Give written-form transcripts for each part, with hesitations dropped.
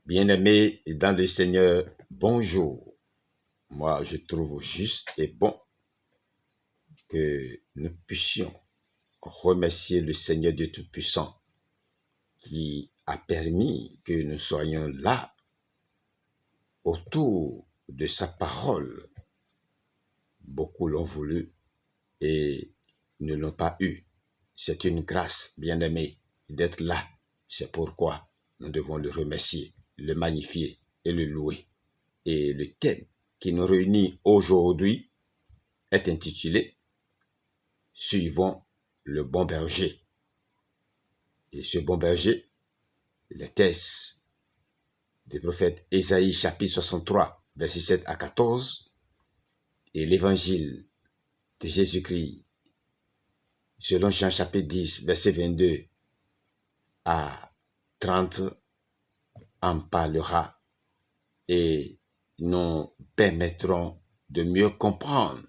Bien-aimés dans le Seigneur, bonjour. Moi, je trouve juste et bon que nous puissions remercier le Seigneur Dieu Tout-Puissant qui a permis que nous soyons là autour de sa parole. Beaucoup l'ont voulu et ne l'ont pas eu. C'est une grâce, bien-aimé, d'être là. C'est pourquoi nous devons le remercier, le magnifier et le louer. Et le thème qui nous réunit aujourd'hui est intitulé « Suivons le bon berger ». Et ce bon berger, le texte du prophète Ésaïe chapitre 63, versets 7 à 14, et l'évangile de Jésus-Christ selon Jean chapitre 10, verset 22 à 30, en parlera et nous permettront de mieux comprendre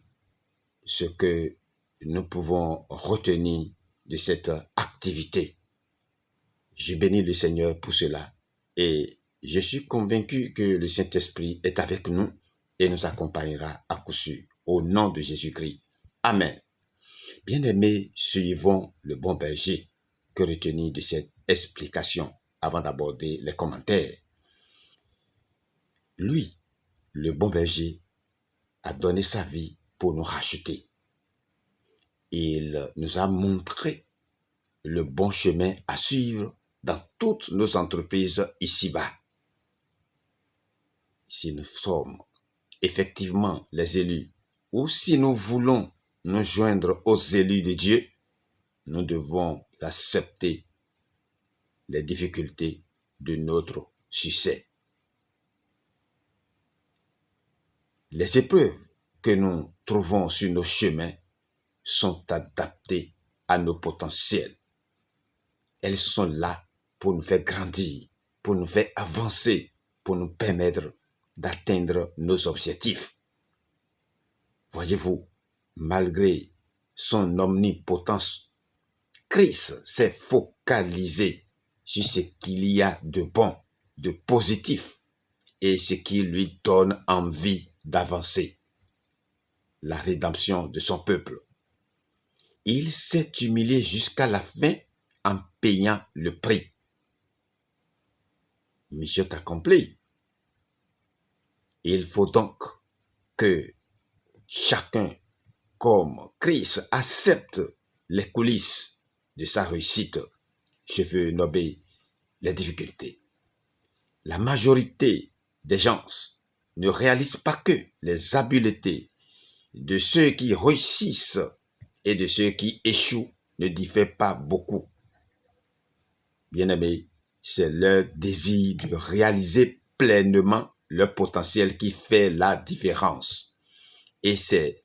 ce que nous pouvons retenir de cette activité. Je bénis le Seigneur pour cela et je suis convaincu que le Saint-Esprit est avec nous et nous accompagnera à coup sûr au nom de Jésus-Christ. Amen. Bien-aimés, suivons le bon berger. Que retenir de cette explication avant d'aborder les commentaires? Lui, le bon berger, a donné sa vie pour nous racheter. Il nous a montré le bon chemin à suivre dans toutes nos entreprises ici-bas. Si nous sommes effectivement les élus, ou si nous voulons nous joindre aux élus de Dieu, nous devons accepter les difficultés de notre succès. Les épreuves que nous trouvons sur nos chemins sont adaptées à nos potentiels. Elles sont là pour nous faire grandir, pour nous faire avancer, pour nous permettre d'atteindre nos objectifs. Voyez-vous, malgré son omnipotence, Christ s'est focalisé sur ce qu'il y a de bon, de positif et ce qui lui donne envie d'avancer. La rédemption de son peuple. Il s'est humilié jusqu'à la fin en payant le prix. Mission accomplie. Il faut donc que chacun, comme Christ, accepte les coulisses de sa réussite. Je veux nommer les difficultés. La majorité des gens ne réalisent pas que les habiletés de ceux qui réussissent et de ceux qui échouent ne diffèrent pas beaucoup. Bien-aimés, c'est leur désir de réaliser pleinement leur potentiel qui fait la différence. Et c'est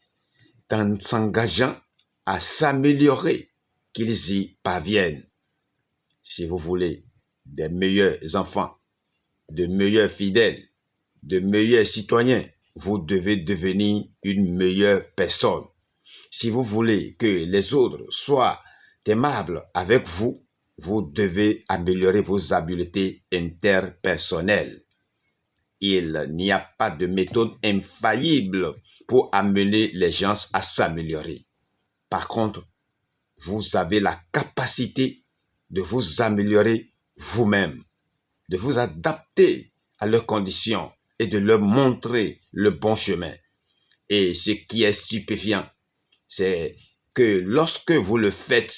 en s'engageant à s'améliorer qu'ils y parviennent. Si vous voulez des meilleurs enfants, de meilleurs fidèles, de meilleurs citoyens, vous devez devenir une meilleure personne. Si vous voulez que les autres soient aimables avec vous, vous devez améliorer vos habiletés interpersonnelles. Il n'y a pas de méthode infaillible pour amener les gens à s'améliorer. Par contre, vous avez la capacité de vous améliorer vous-même, de vous adapter à leurs conditions et de leur montrer le bon chemin. Et ce qui est stupéfiant, c'est que lorsque vous le faites,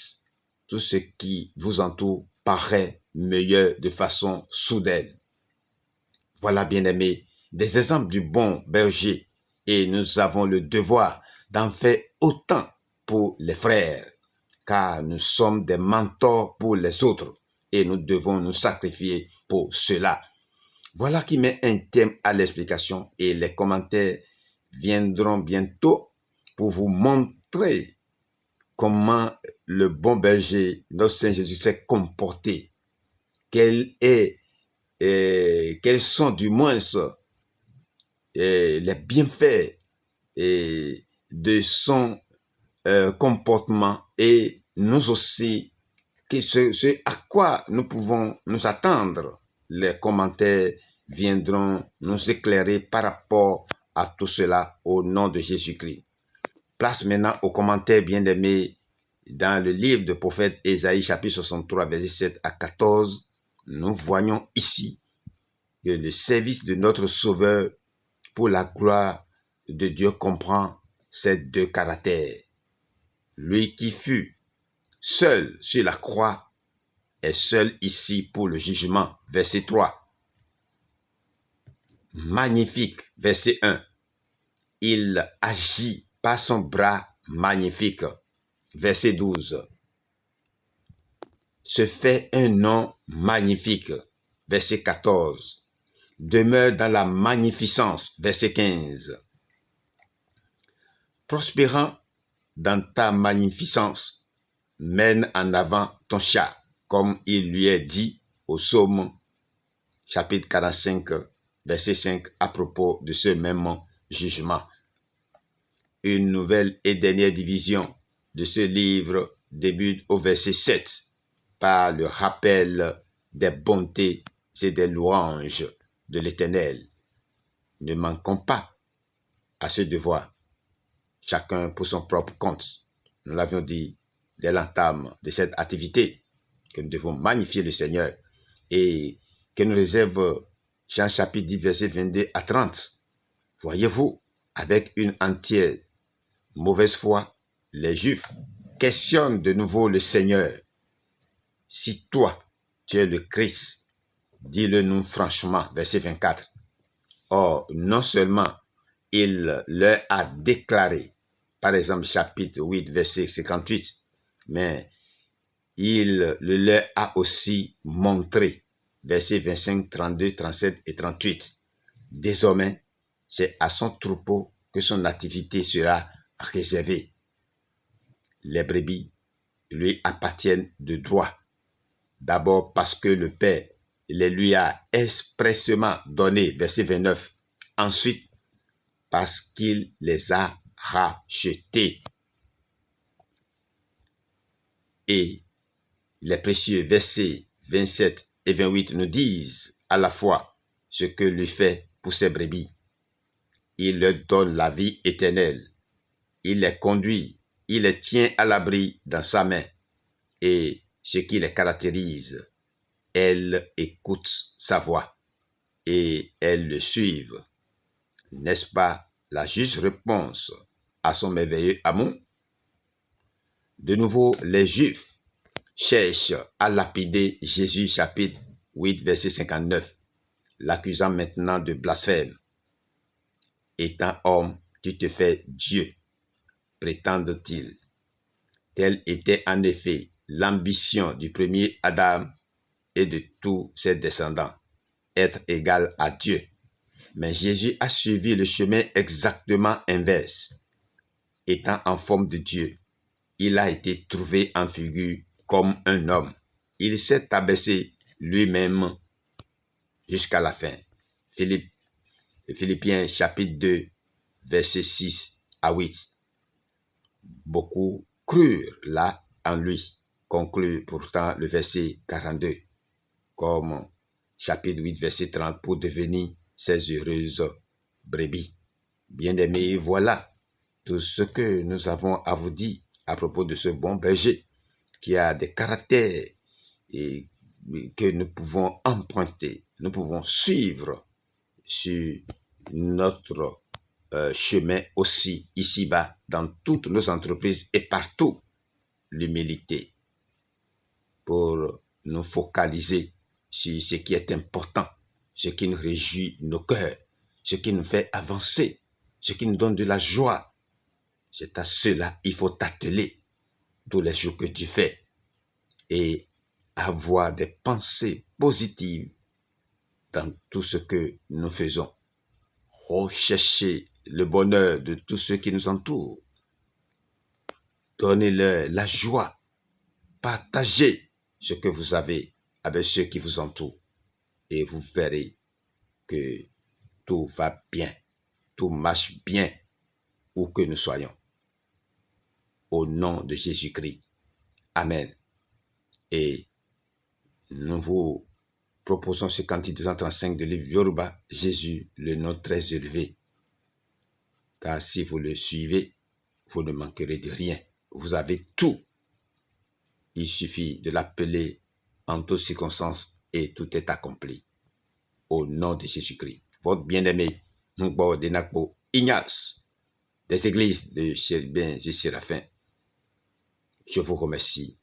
tout ce qui vous entoure paraît meilleur de façon soudaine. Voilà, bien-aimés, des exemples du bon berger et nous avons le devoir d'en faire autant pour les frères, car nous sommes des mentors pour les autres et nous devons nous sacrifier pour cela. Voilà qui met un thème à l'explication et les commentaires viendront bientôt pour vous montrer comment le bon berger, notre Seigneur Jésus, s'est comporté. Quels sont du moins les bienfaits de son comportement et nous aussi, ce à quoi nous pouvons nous attendre les commentaires viendront nous éclairer par rapport à tout cela au nom de Jésus-Christ. Place maintenant aux commentaires bien-aimés dans le livre du prophète Ésaïe, chapitre 63, versets 7 à 14. Nous voyons ici que le service de notre Sauveur pour la gloire de Dieu comprend ces deux caractères. Lui qui fut seul sur la croix est seul ici pour le jugement. Verset 3. Magnifique. Verset 1. Il agit par son bras magnifique. Verset 12. Se fait un nom magnifique. Verset 14. Demeure dans la magnificence. Verset 15. Prospérant dans ta magnificence, mène en avant ton chat, comme il lui est dit au psaume chapitre 45, verset 5, à propos de ce même jugement. Une nouvelle et dernière division de ce livre débute au verset 7 par le rappel des bontés et des louanges de l'Éternel. Ne manquons pas à ce devoir, chacun pour son propre compte. Nous l'avions dit dès l'entame de cette activité, que nous devons magnifier le Seigneur et que nous réserve Jean chapitre 10, verset 22 à 30. Voyez-vous, avec une entière mauvaise foi, les Juifs questionnent de nouveau le Seigneur. Si toi, tu es le Christ, dis-le nous franchement, verset 24. Or, non seulement il leur a déclaré, par exemple chapitre 8, verset 58, mais il le leur a aussi montré, versets 25, 32, 37 et 38. Désormais, c'est à son troupeau que son activité sera réservée. Les brebis lui appartiennent de droit. D'abord parce que le Père les lui a expressément donnés, verset 29. Ensuite, parce qu'il les a rachetés. Et les précieux versets 27 et 28 nous disent à la fois ce que lui fait pour ses brebis. Il leur donne la vie éternelle. Il les conduit, il les tient à l'abri dans sa main. Et ce qui les caractérise, elles écoutent sa voix et elles le suivent. N'est-ce pas la juste réponse à son merveilleux amour? De nouveau, les Juifs cherchent à lapider Jésus, chapitre 8, verset 59, l'accusant maintenant de blasphème. Étant homme, tu te fais Dieu, prétendent-ils. Telle était en effet l'ambition du premier Adam et de tous ses descendants, être égal à Dieu. Mais Jésus a suivi le chemin exactement inverse. Étant en forme de Dieu, il a été trouvé en figure comme un homme. Il s'est abaissé lui-même jusqu'à la fin. Philippiens chapitre 2, versets 6 à 8. Beaucoup crurent là en lui, conclut pourtant le verset 42, comme chapitre 8, verset 30, pour devenir ces heureuses brebis. Bien-aimés, voilà tout ce que nous avons à vous dire à propos de ce bon berger qui a des caractères et que nous pouvons emprunter, nous pouvons suivre sur notre chemin aussi ici-bas, dans toutes nos entreprises et partout, l'humilité pour nous focaliser sur ce qui est important, ce qui nous réjouit nos cœurs, ce qui nous fait avancer, ce qui nous donne de la joie. C'est à cela qu'il faut t'atteler tous les jours que tu fais et avoir des pensées positives dans tout ce que nous faisons. Rechercher le bonheur de tous ceux qui nous entourent. Donnez-leur la joie. Partagez ce que vous avez avec ceux qui vous entourent. Et vous verrez que tout va bien. Tout marche bien où que nous soyons. Au nom de Jésus-Christ. Amen. Et nous vous proposons ce cantique 235 de livre Yoruba, Jésus, le nom très élevé. Car si vous le suivez, vous ne manquerez de rien. Vous avez tout. Il suffit de l'appeler en toutes circonstances et tout est accompli. Au nom de Jésus-Christ. Votre bien-aimé, Ngbo Denakbo Ignace, des églises de Chérubin et Séraphin. Je vous remercie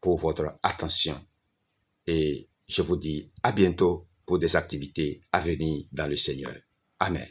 pour votre attention et je vous dis à bientôt pour des activités à venir dans le Seigneur. Amen.